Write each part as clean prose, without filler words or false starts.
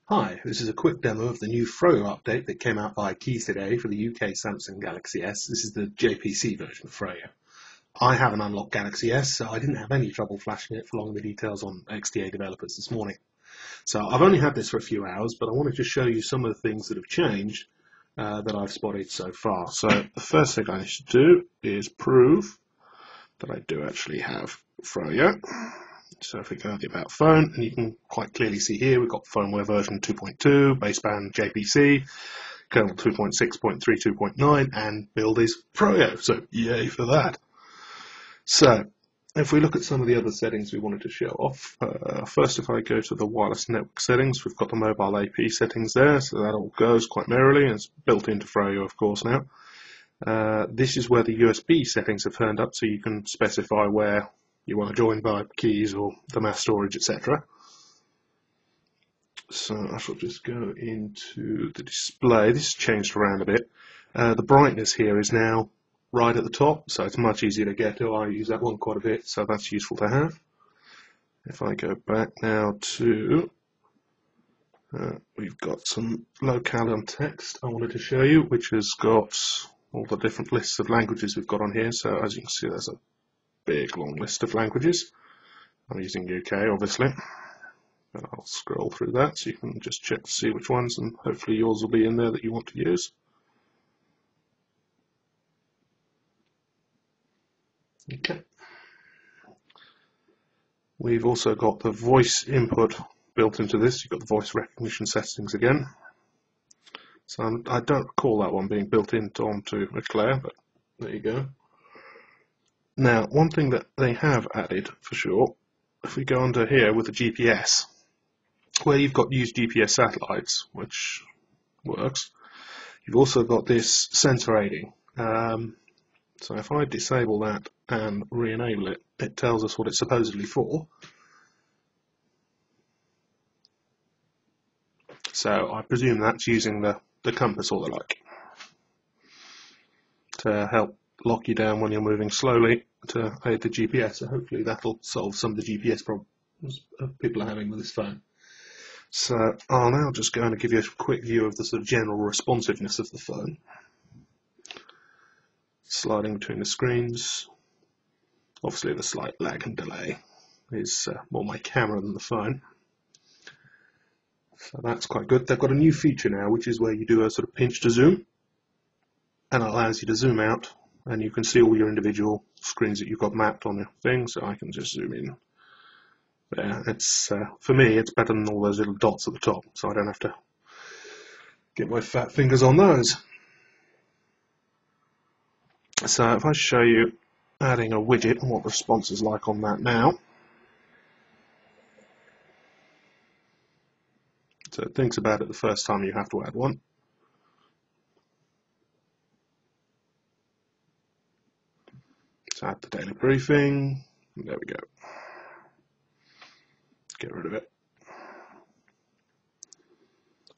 Hi, this is a quick demo of the new Froyo update that came out by Keys today for the UK Samsung Galaxy S. This is the JPC version of Froyo. I haven't unlocked Galaxy S, so I didn't have any trouble flashing it following the details on XDA developers this morning. So I've only had this for a few hours, but I wanted to show you some of the things that have changed that I've spotted so far. So the first thing I should do is prove that I do actually have Froyo. So if we go to the About Phone, and you can quite clearly see here, we've got firmware version 2.2, baseband JPC, kernel 2.6.3.2.9, and build is Froyo. So yay for that. So if we look at some of the other settings we wanted to show off, first if I go to the wireless network settings, we've got the mobile AP settings there, so that all goes quite merrily, and it's built into Froyo of course now. This is where the USB settings have turned up, so you can specify where you want to join by keys or the mass storage, etc. So I shall just go into the display. This has changed around a bit. The brightness here is now right at the top, so it's much easier to get to. I use that one quite a bit, so that's useful to have. If I go back now to, we've got some locale on text I wanted to show you, which has got all the different lists of languages we've got on here. So as you can see, there's a big long list of languages. I'm using UK obviously, but I'll scroll through that so you can just check to see which ones, and hopefully yours will be in there that you want to use. Okay. We've also got the voice input built into this. You've got the voice recognition settings again. So I don't recall that one being built onto Eclair, but there you go. Now, one thing that they have added for sure, if we go under here with the GPS, where you've got used GPS satellites, which works, you've also got this sensor aiding. So if I disable that and re-enable it, it tells us what it's supposedly for. So I presume that's using the compass or the like to help lock you down when you're moving slowly to aid the GPS. So hopefully that'll solve some of the GPS problems people are having with this phone. So I'll now just go and give you a quick view of the sort of general responsiveness of the phone. Sliding between the screens. Obviously the slight lag and delay is more my camera than the phone. So that's quite good. They've got a new feature now, which is where you do a sort of pinch to zoom, and it allows you to zoom out, and you can see all your individual screens that you've got mapped on your thing. So I can just zoom in there. It's for me, it's better than all those little dots at the top, so I don't have to get my fat fingers on those. So if I show you adding a widget and what the response is like on that now. So it thinks about it the first time you have to add one. So add the daily briefing. There we go. Get rid of it.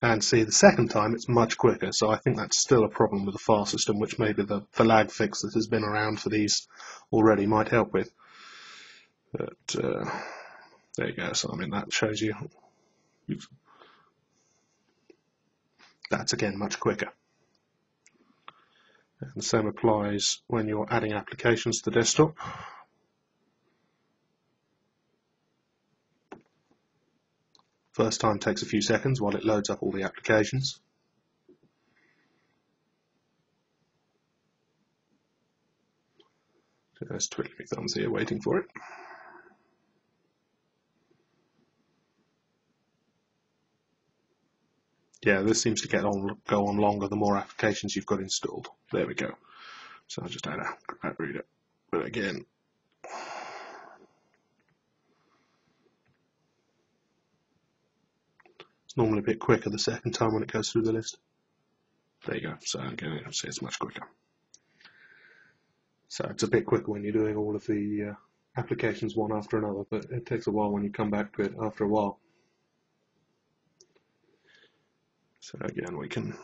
And see, the second time it's much quicker, so I think that's still a problem with the file system, which maybe the lag fix that has been around for these already might help with. But there you go. So I mean, that shows you. Oops. That's again much quicker. And the same applies when you're adding applications to the desktop. First time takes a few seconds while it loads up all the applications. So there's twiddling thumbs here waiting for it. Yeah, this seems to go on longer the more applications you've got installed. There we go. So I'll just add a grab reader. But again, it's normally a bit quicker the second time when it goes through the list. There you go. So again, you'll see it's much quicker. So it's a bit quicker when you're doing all of the applications one after another, but it takes a while when you come back to it after a while. So again, we can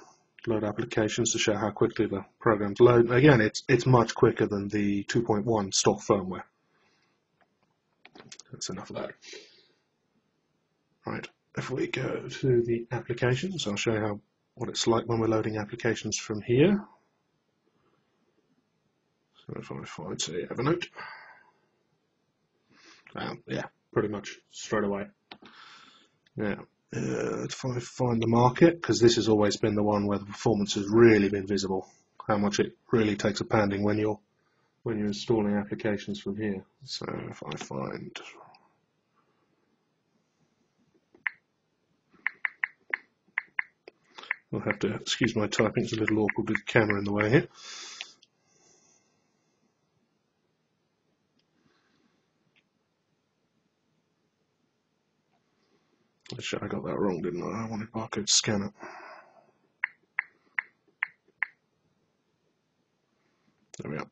load applications to show how quickly the programs load. Again, it's much quicker than the 2.1 stock firmware. That's enough of that. Right. if we go to the applications, I'll show you what it's like when we're loading applications from here. So if I find, say, Evernote, yeah, pretty much straight away. Now, if I find the market, because this has always been the one where the performance has really been visible, how much it really takes a pounding when you're installing applications from here. So if I find, I'll have to excuse my typing, it's a little awkward with the camera in the way here. Actually, I got that wrong, didn't I? I wanted barcode scanner. There we are.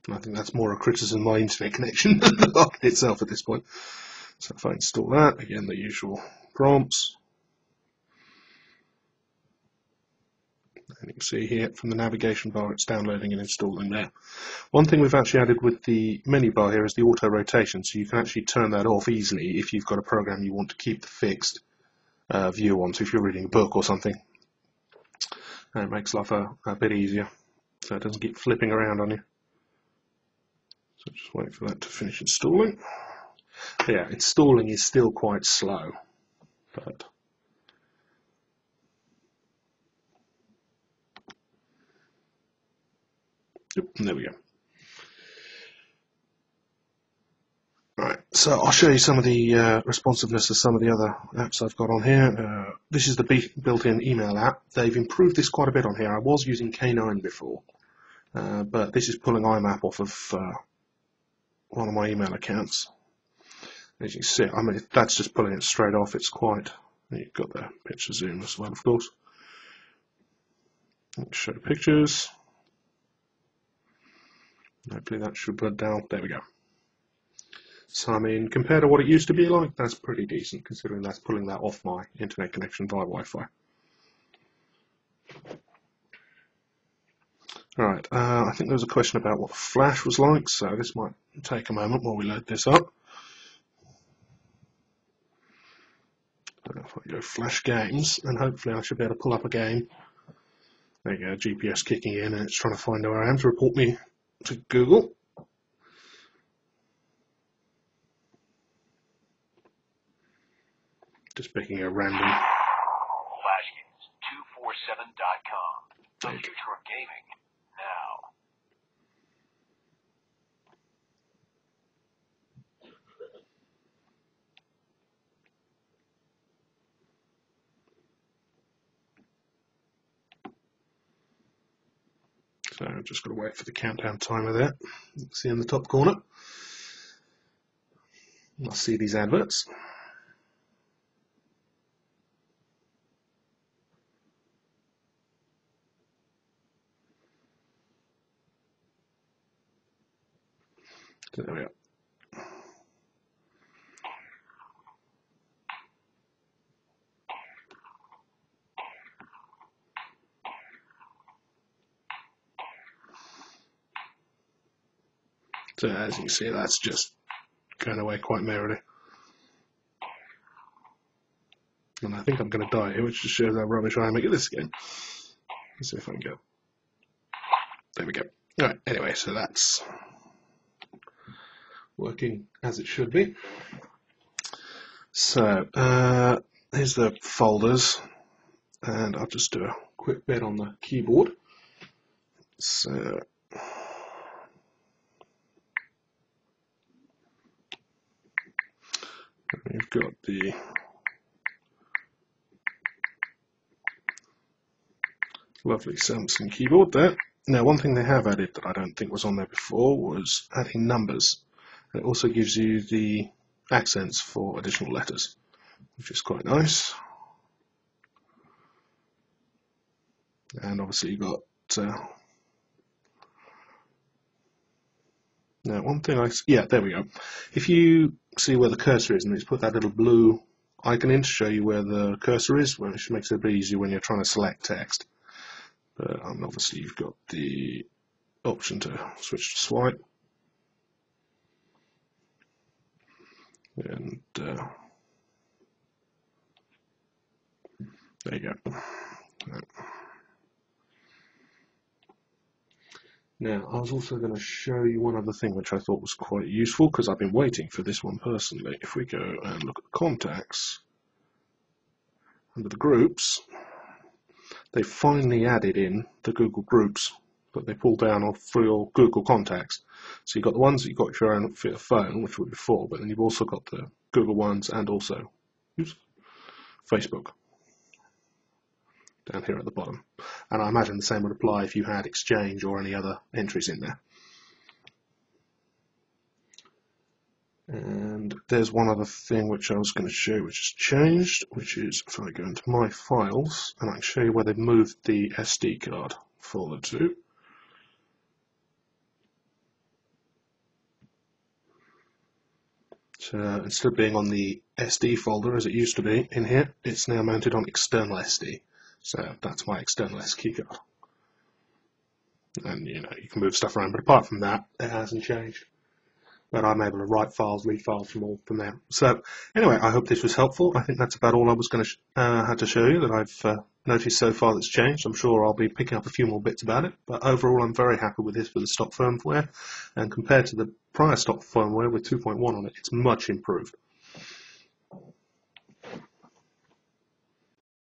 I think that's more a criticism of my internet connection than the market itself at this point. So if I install that, again the usual prompts. And you can see here from the navigation bar it's downloading and installing there. One thing we've actually added with the menu bar here is the auto rotation, so you can actually turn that off easily if you've got a program you want to keep the fixed view on, so if you're reading a book or something. And it makes life a bit easier, so it doesn't keep flipping around on you. So just wait for that to finish installing. Yeah, installing is still quite slow, but there we go. Right, so I'll show you some of the responsiveness of some of the other apps I've got on here. This is the built-in email app. They've improved this quite a bit on here. I was using K9 before, but this is pulling IMAP off of one of my email accounts. As you can see, I mean, that's just pulling it straight off. It's quite, you've got the picture zoom as well, of course. Let's show pictures. Hopefully that should put down. There we go. So I mean, compared to what it used to be like, that's pretty decent, considering that's pulling that off my internet connection via Wi-Fi. Alright, I think there was a question about what Flash was like, so this might take a moment while we load this up. If I go Flash Games, and hopefully I should be able to pull up a game. There you go, GPS kicking in, and it's trying to find where I am to report me to Google. Just picking a random. FlashGames247.com. The future of gaming now. So I've just got to wait for the countdown timer there. You can see in the top corner. I'll see these adverts. So there we are. So as you can see, that's just going away quite merrily. And I think I'm going to die here, which just shows how rubbish I am at this game. Let's see if I can go. There we go. Alright, anyway, so that's working as it should be. So, here's the folders, and I'll just do a quick bit on the keyboard. So, we've got the lovely Samsung keyboard there. Now, one thing they have added that I don't think was on there before was adding numbers. It also gives you the accents for additional letters, which is quite nice. And obviously you've got now one thing yeah, there we go. If you see where the cursor is, and it's put that little blue icon in to show you where the cursor is, which makes it a bit easier when you're trying to select text. And obviously you've got the option to switch to swipe, and there you go. Now, I was also going to show you one other thing which I thought was quite useful, because I've been waiting for this one personally. If we go and look at the contacts, under the groups, they finally added in the Google groups that they pull down off through your Google contacts. So you've got the ones that you've got for your own phone, which were before, but then you've also got the Google ones and also Facebook down here at the bottom. And I imagine the same would apply if you had Exchange or any other entries in there. And there's one other thing which I was going to show you which has changed, which is if I go into my files and I can show you where they've moved the SD card folder to. So instead of being on the SD folder as it used to be in here, it's now mounted on external SD. So that's my external SD card. And you can move stuff around, but apart from that, it hasn't changed. But I'm able to write files, read files from there. So anyway, I hope this was helpful. I think that's about all I was going to have to show you that I've noticed so far that's changed. I'm sure I'll be picking up a few more bits about it, but overall I'm very happy with this for the stock firmware, and compared to the prior stock firmware with 2.1 on it, it's much improved.